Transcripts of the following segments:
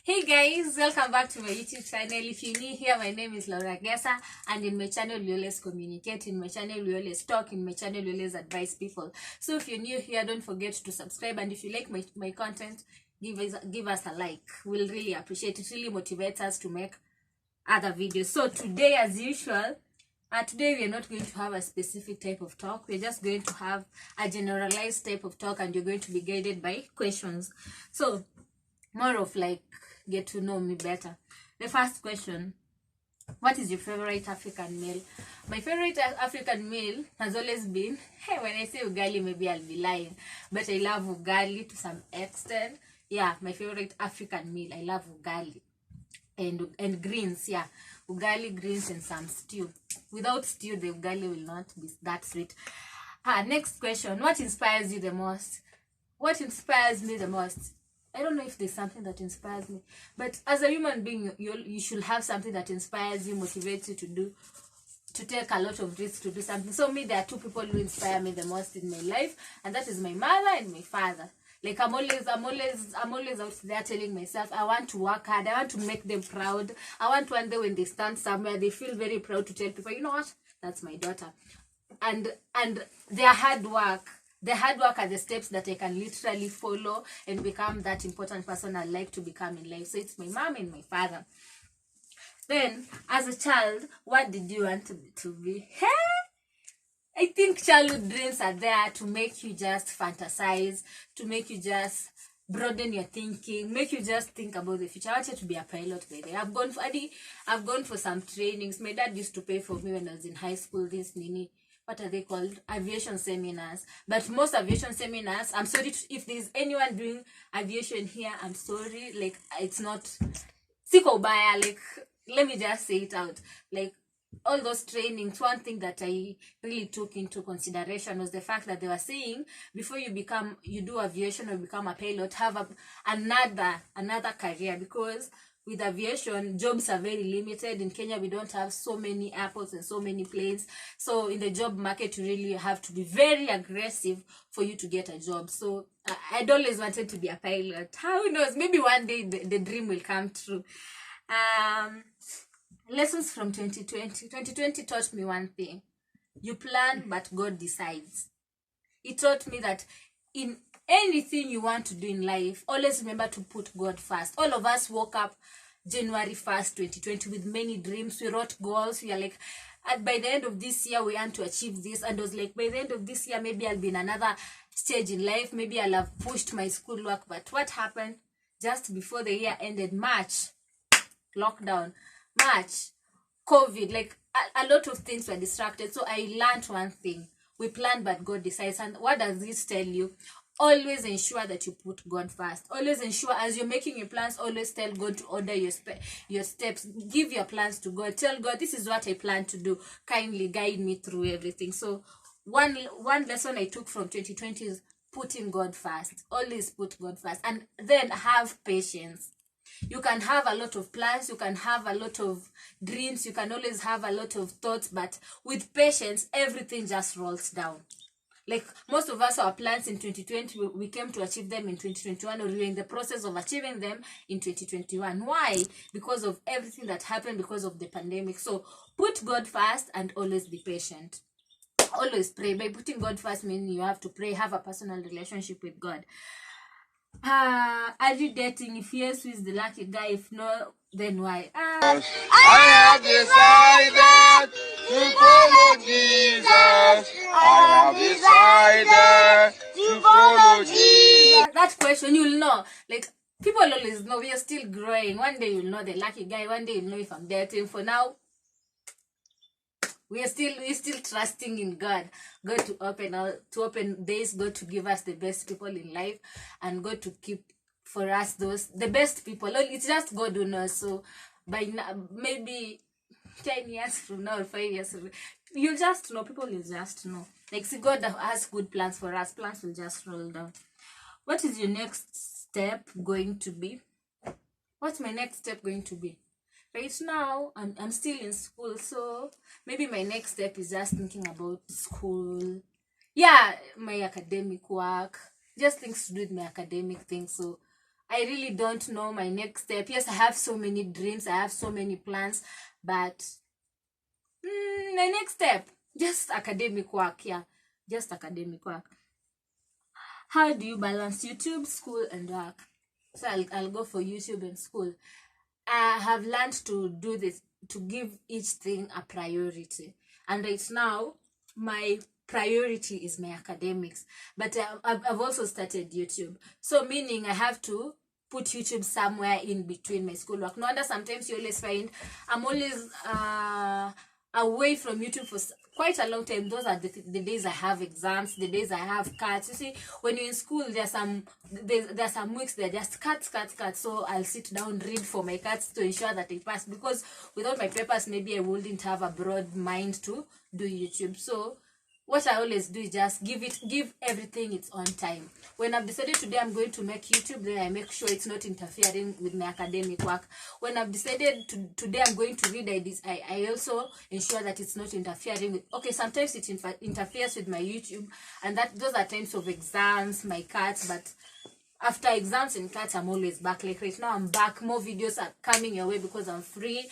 Hey guys, welcome back to my YouTube channel. If you're new here, my name is Laura Gessa, and in my channel we always communicate, in my channel we always talk, in my channel we always advise people. So if you're new here, don't forget to subscribe, and if you like my content, give us a like. We'll really appreciate it. It really motivates us to make other videos. So today, as usual, today we are not going to have a specific type of talk. We're just going to have a generalized type of talk, and you're going to be guided by questions. So more of like get to know me better. The first question: what is your favorite African meal? My favorite African meal has always been, hey, when I say ugali, maybe I'll be lying, but I love ugali to some extent. Yeah, my favorite African meal, I love ugali and greens. Yeah, ugali, greens, and some stew. Without stew, the ugali will not be that sweet. Next question: what inspires you the most? What inspires me the most? I don't know if there's something that inspires me, but as a human being, you should have something that inspires you, motivates you to take a lot of risks to do something. So me, there are two people who inspire me the most in my life, and that is my mother and my father. Like I'm always out there telling myself, I want to work hard, I want to make them proud. I want one day when they stand somewhere, they feel very proud to tell people, you know what, that's my daughter. And their hard work. The hard work are the steps that I can literally follow and become that important person I like to become in life. So it's my mom and my father. Then, as a child, what did you want to be? I think childhood dreams are there to make you just fantasize, to make you just broaden your thinking, make you just think about the future. I wanted to be a pilot by the way. I've gone for some trainings. My dad used to pay for me when I was in high school, this nini. What are they called? Aviation seminars. But most aviation seminars, I'm sorry if there's anyone doing aviation here, I'm sorry. Like, it's not siko baya. Like, let me just say it out. Like, all those trainings, one thing that I really took into consideration was the fact that they were saying before you do aviation or become a pilot, have another career, because with aviation, jobs are very limited. In Kenya, we don't have so many airports and so many planes. So in the job market, you really have to be very aggressive for you to get a job. So I'd always wanted to be a pilot. Who knows? Maybe one day the dream will come true. Lessons from 2020. 2020 taught me one thing. You plan, but God decides. It taught me that in anything you want to do in life, always remember to put God first. All of us woke up January 1st, 2020 with many dreams. We wrote goals. We are like, by the end of this year, we want to achieve this. And I was like, by the end of this year, maybe I'll be in another stage in life. Maybe I'll have pushed my schoolwork. But what happened just before the year ended? March, lockdown. March, COVID. Like, a lot of things were distracted. So I learned one thing. We plan, but God decides. And what does this tell you? Always ensure that you put God first. Always ensure, as you're making your plans, always tell God to order your steps. Give your plans to God. Tell God, this is what I plan to do. Kindly guide me through everything. So one lesson I took from 2020 is putting God first. Always put God first. And then have patience. You can have a lot of plans, you can have a lot of dreams, you can always have a lot of thoughts, but with patience, everything just rolls down. Like, most of us, our plans in 2020, we came to achieve them in 2021, or we were in the process of achieving them in 2021. Why? Because of everything that happened, because of the pandemic. So put God first and always be patient. Always pray. By putting God first, meaning you have to pray, have a personal relationship with God. Are you dating? If yes, who is the lucky guy? If no, then why? I have decided to follow Jesus. I have decided to follow Jesus. That question, you'll know. Like, people always know. We are still growing. One day you'll know the lucky guy. One day you'll know if I'm dating. For now, we're still trusting in God. God to open days, God to give us the best people in life, and God to keep for us the best people. It's just God who knows. So by now, maybe 10 years from now or 5 years from now, you'll just know. People will just know. Like, see, God has good plans for us. Plans will just roll down. What is your next step going to be? What's my next step going to be? Right now, I'm still in school, so maybe my next step is just thinking about school. Yeah, my academic work. Just things to do with my academic things. So I really don't know my next step. Yes, I have so many dreams, I have so many plans, but my next step, just academic work. Yeah, just academic work. How do you balance YouTube, school, and work? So I'll go for YouTube and school. I have learned to do this, to give each thing a priority. And right now, my priority is my academics. But I've also started YouTube. So meaning I have to put YouTube somewhere in between my schoolwork. No wonder sometimes you always find I'm always away from YouTube for quite a long time. Those are the days I have exams, the days I have cuts. You see, when you're in school, there's some weeks that just cuts. So I'll sit down, read for my cuts to ensure that I pass, because without my papers, maybe I wouldn't have a broad mind to do YouTube. So what I always do is just give everything its own time. When I've decided today I'm going to make YouTube, then I make sure it's not interfering with my academic work. When I've decided today I'm going to read, I also ensure that it's not interfering with, okay, sometimes it interferes with my YouTube, and those are times of exams, my cuts, but after exams and cuts, I'm always back. Like right now, I'm back. More videos are coming your way because I'm free.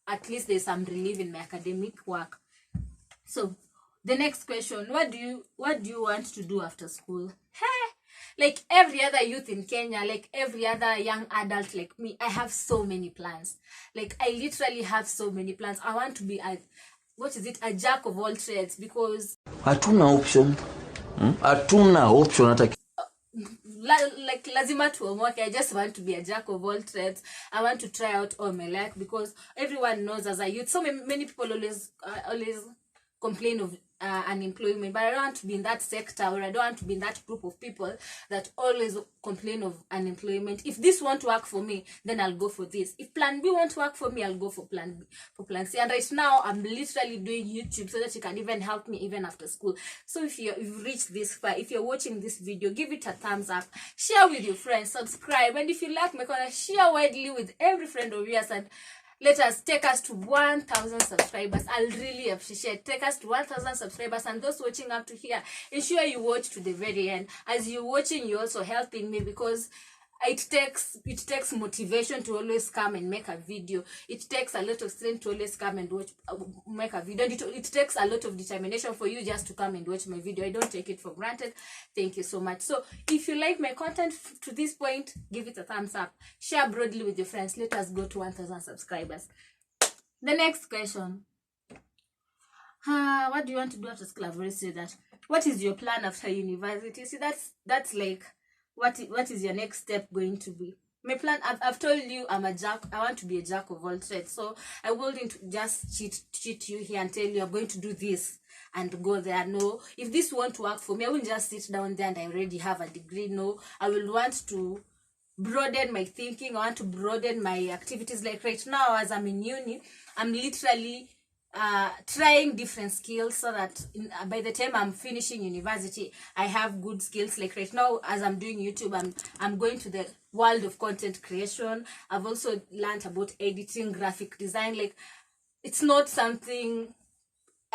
At least there's some relief in my academic work. So the next question, what do you want to do after school? Like every other youth in Kenya, like every other young adult like me, I have so many plans. Like I literally have so many plans. I want to be a jack of all trades, because hatuna option. Hatuna option hata like lazima tuomoke. I just want to be a jack of all trades. I want to try out all my luck, because everyone knows as a youth, so many people always complain of unemployment, but I don't want to be in that sector, or I don't want to be in that group of people that always complain of unemployment. If this won't work for me, then I'll go for this. If plan B won't work for me, I'll go for plan B, for plan C. And right now I'm literally doing YouTube so that you can even help me even after school. So if you've reached this far, if you're watching this video, give it a thumbs up, share with your friends, subscribe, and if you like my content, share widely with every friend of yours, and take us to 1,000 subscribers. I'll really appreciate. Take us to 1,000 subscribers, and those watching up to here, ensure you watch to the very end. As you're watching, you're also helping me, because it takes motivation to always come and make a video. It takes a lot of strength to always come and make a video. And it takes a lot of determination for you just to come and watch my video. I don't take it for granted. Thank you so much. So if you like my content to this point, give it a thumbs up. Share broadly with your friends. Let us go to 1,000 subscribers. The next question. What do you want to do after school? I've already said that. What is your plan after university? See, that's like, what is your next step going to be? My plan, I've told you I want to be a jack of all trades. So I wouldn't just cheat you here and tell you I'm going to do this and go there. No, if this won't work for me, I won't just sit down there and I already have a degree. No, I will want to broaden my thinking. I want to broaden my activities. Like right now, as I'm in uni, I'm literally trying different skills, so that by the time I'm finishing university, I have good skills. Like right now, as I'm doing YouTube, I'm going to the world of content creation. I've also learned about editing, graphic design. Like, it's not something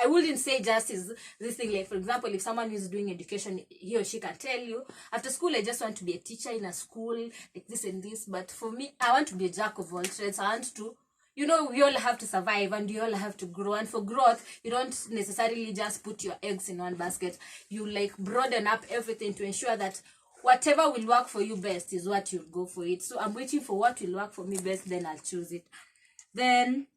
I wouldn't say just is this thing. Like, for example, if someone is doing education, he or she can tell you, after school, I just want to be a teacher in a school, like this and this. But for me, I want to be a jack of all trades. I want to, we all have to survive, and we all have to grow. And for growth, you don't necessarily just put your eggs in one basket. You like broaden up everything to ensure that whatever will work for you best is what you'll go for it. So I'm waiting for what will work for me best, then I'll choose it. Then,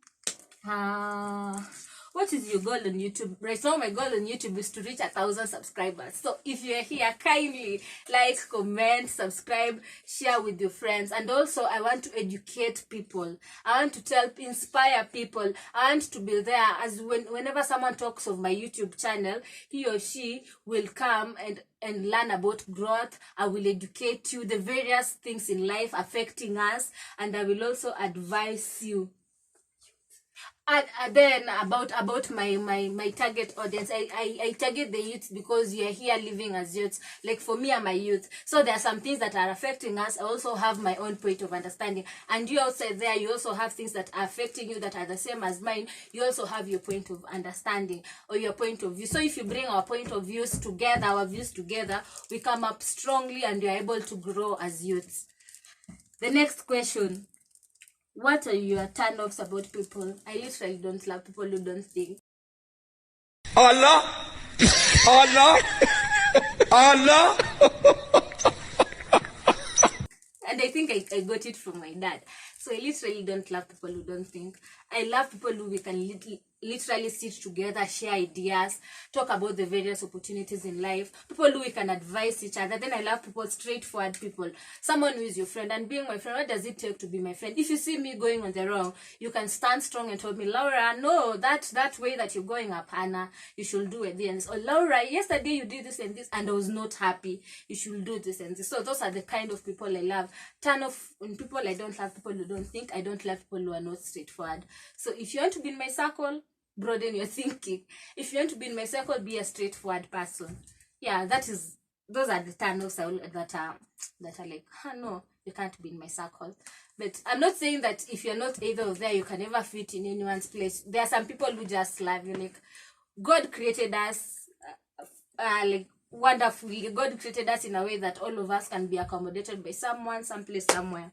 what is your goal on YouTube? Right now, my goal on YouTube is to reach 1,000 subscribers. So if you're here, kindly like, comment, subscribe, share with your friends. And also, I want to educate people. I want to inspire people. I want to be there, as whenever someone talks of my YouTube channel, he or she will come and learn about growth. I will educate you, the various things in life affecting us, and I will also advise you. And then about my target audience, I target the youth, because you are here living as youths. Like for me, I'm a youth, so there are some things that are affecting us. I also have my own point of understanding, and you outside there, you also have things that are affecting you that are the same as mine. You also have your point of understanding or your point of view. So if you bring our point of views together, we come up strongly, and we are able to grow as youths. The next question. What are your turn-offs about people? I literally don't love people who don't think. Allah! Allah! Allah! And I think I got it from my dad. So I literally don't love people who don't think. I love people who we can literally sit together, share ideas, talk about the various opportunities in life, people who we can advise each other. Then I love people, straightforward people, someone who is your friend. And being my friend, what does it take to be my friend? If you see me going on the wrong, you can stand strong and tell me, Laura, no, that way that you're going up, Hannah, you should do it this. Or Laura, yesterday you did this and this and I was not happy, you should do this and this. So those are the kind of people I love. Turn off on people. I don't love people who don't think. I don't love people who are not straightforward. So if you want to be in my circle, broaden your thinking. If you want to be in my circle, be a straightforward person. Yeah, those are the turn-offs that are like, no, you can't be in my circle. But I'm not saying that if you're not either of there, you can never fit in anyone's place. There are some people who just love you. Like, God created us like wonderfully. God created us in a way that all of us can be accommodated by someone, someplace, somewhere.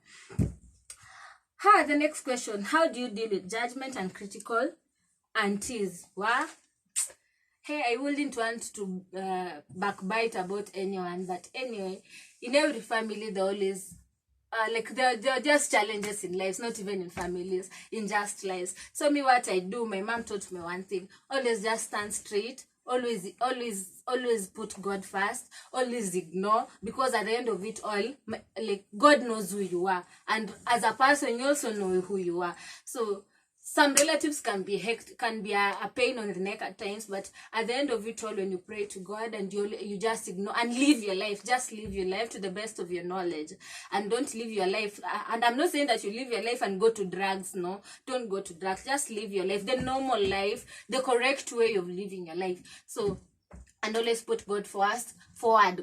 The next question. How do you deal with judgment and critical aunties? What? Hey, I wouldn't want to backbite about anyone, but anyway, in every family there always like there are just challenges in life, not even in families, in just lives. So me, what I do, my mom taught me one thing: always just stand straight, always put God first, always ignore, because at the end of it all, like, God knows who you are, and as a person you also know who you are. So some relatives can be a pain on the neck at times, but at the end of it all, when you pray to God and you just ignore and live your life, just live your life to the best of your knowledge, and don't live your life. And I'm not saying that you live your life and go to drugs. No, don't go to drugs. Just live your life, the normal life, the correct way of living your life. So, and always put God forward.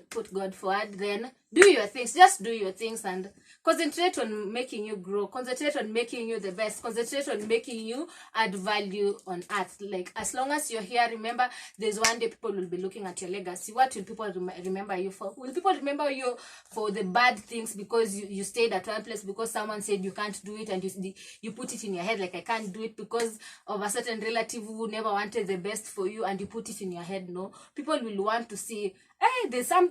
Put God forward. Then do your things. Just do your things and concentrate on making you grow. Concentrate on making you the best. Concentrate on making you add value on earth. Like, as long as you're here, remember, there's one day people will be looking at your legacy. What will people remember you for? Will people remember you for the bad things because you stayed at one place because someone said you can't do it, and you put it in your head like, I can't do it because of a certain relative who never wanted the best for you, and you put it in your head? No. People will want to see, hey, there's a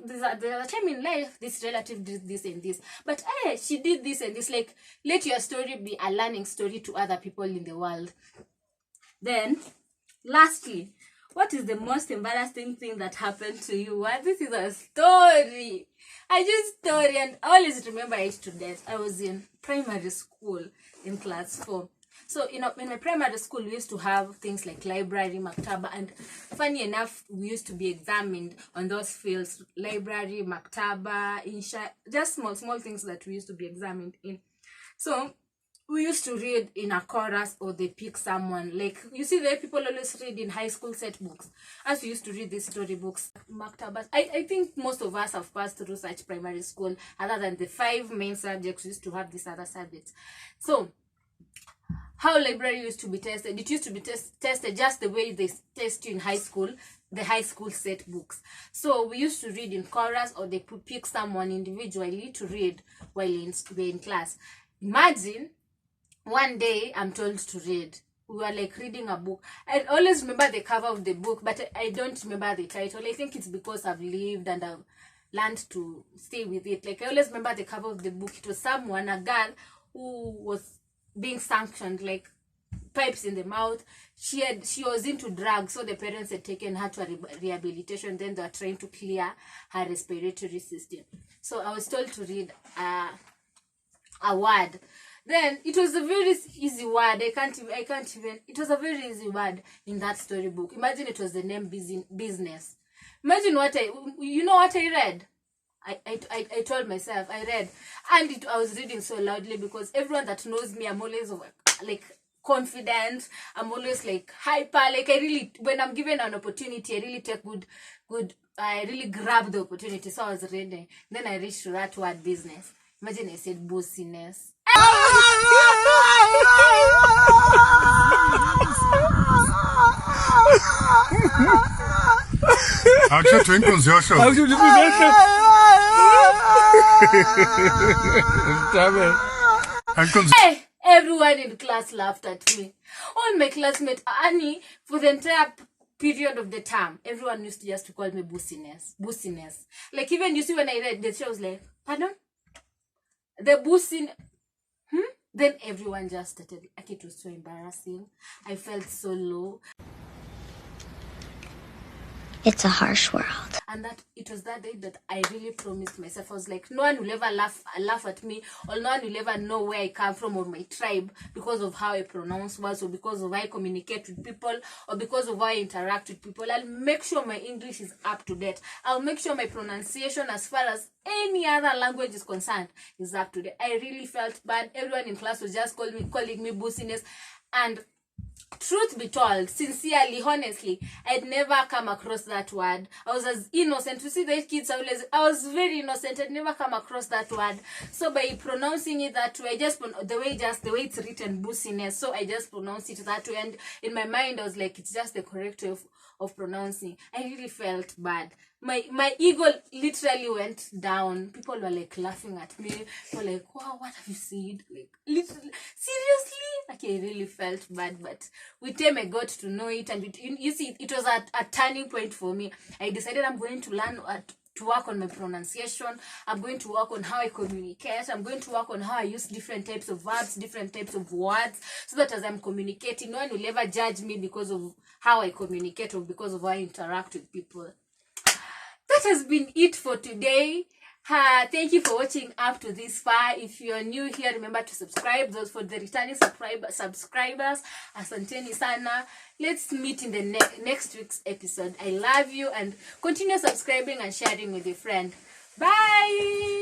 time in life this relative did this and this, but hey, she did this and this. Like, let your story be a learning story to other people in the world. Then, lastly, what is the most embarrassing thing that happened to you? Well, this is a story. And I always remember it to death. I was in primary school in class 4. So, in my primary school, we used to have things like library, maktaba, and funny enough, we used to be examined on those fields: library, maktaba, insha, just small things that we used to be examined in. So, we used to read in a chorus, or they pick someone. Like, you see, the people always read in high school set books. As we used to read these story books, maktabas. I think most of us have passed through such primary school. Other than the 5 main subjects, we used to have these other subjects. So, how library used to be tested? It used to be tested just the way they test you in high school, the high school set books. So we used to read in chorus, or they could pick someone individually to read while in class. Imagine, one day I'm told to read. We were like reading a book. I always remember the cover of the book, but I don't remember the title. I think it's because I've lived and I've learned to stay with it. Like, I always remember the cover of the book. It was a girl who was being sanctioned, like pipes in the mouth. She was into drugs, so the parents had taken her to a rehabilitation. Then they were trying to clear her respiratory system. So I was told to read a word. Then it was a very easy word. I can't even. It was a very easy word in that storybook. Imagine it was the name business. Imagine what I read. I told myself, I read, and I was reading so loudly because everyone that knows me, I'm always like confident. I'm always like hyper. Like, I really, when I'm given an opportunity, I really take good. I really grab the opportunity. So I was reading. Then I reached to that word, business. Imagine I said bossiness. Acha twin concierge. Hey, everyone in class laughed at me. All my classmates, Annie, for the entire period of the term, everyone used to just call me Bussiness. Bussiness. Like, even you see when I read the show, I was like, pardon? The Bussin. Then everyone just started. Like, it was so embarrassing. I felt so low. It's a harsh world. And that it was that day that I really promised myself. I was like, no one will ever laugh at me, or no one will ever know where I come from or my tribe because of how I pronounce words, or because of how I communicate with people, or because of how I interact with people. I'll make sure my English is up to date. I'll make sure my pronunciation, as far as any other language is concerned, is up to date. I really felt bad. Everyone in class was just calling me Bussiness. And truth be told, sincerely, honestly, I'd never come across that word. I was as innocent. You see, the kids, I was very innocent. I'd never come across that word. So by pronouncing it that way, the way it's written, Bussiness, so I just pronounced it that way. And in my mind, I was like, it's just the correct way of pronouncing. I really felt bad. My ego literally went down. People were like laughing at me. They were like, wow, what have you said? Like, literally, seriously? Like, I really felt bad. But with time, I got to know it. And you see, it was a turning point for me. I decided I'm going to learn to work on my pronunciation. I'm going to work on how I communicate. I'm going to work on how I use different types of verbs, different types of words, so that as I'm communicating, no one will ever judge me because of how I communicate or because of how I interact with people. That has been it for today. Thank you for watching up to this far. If you're new here, remember to subscribe. Those for the returning subscribers, asanteni sana. Let's meet in the next week's episode. I love you, and continue subscribing and sharing with your friend. Bye.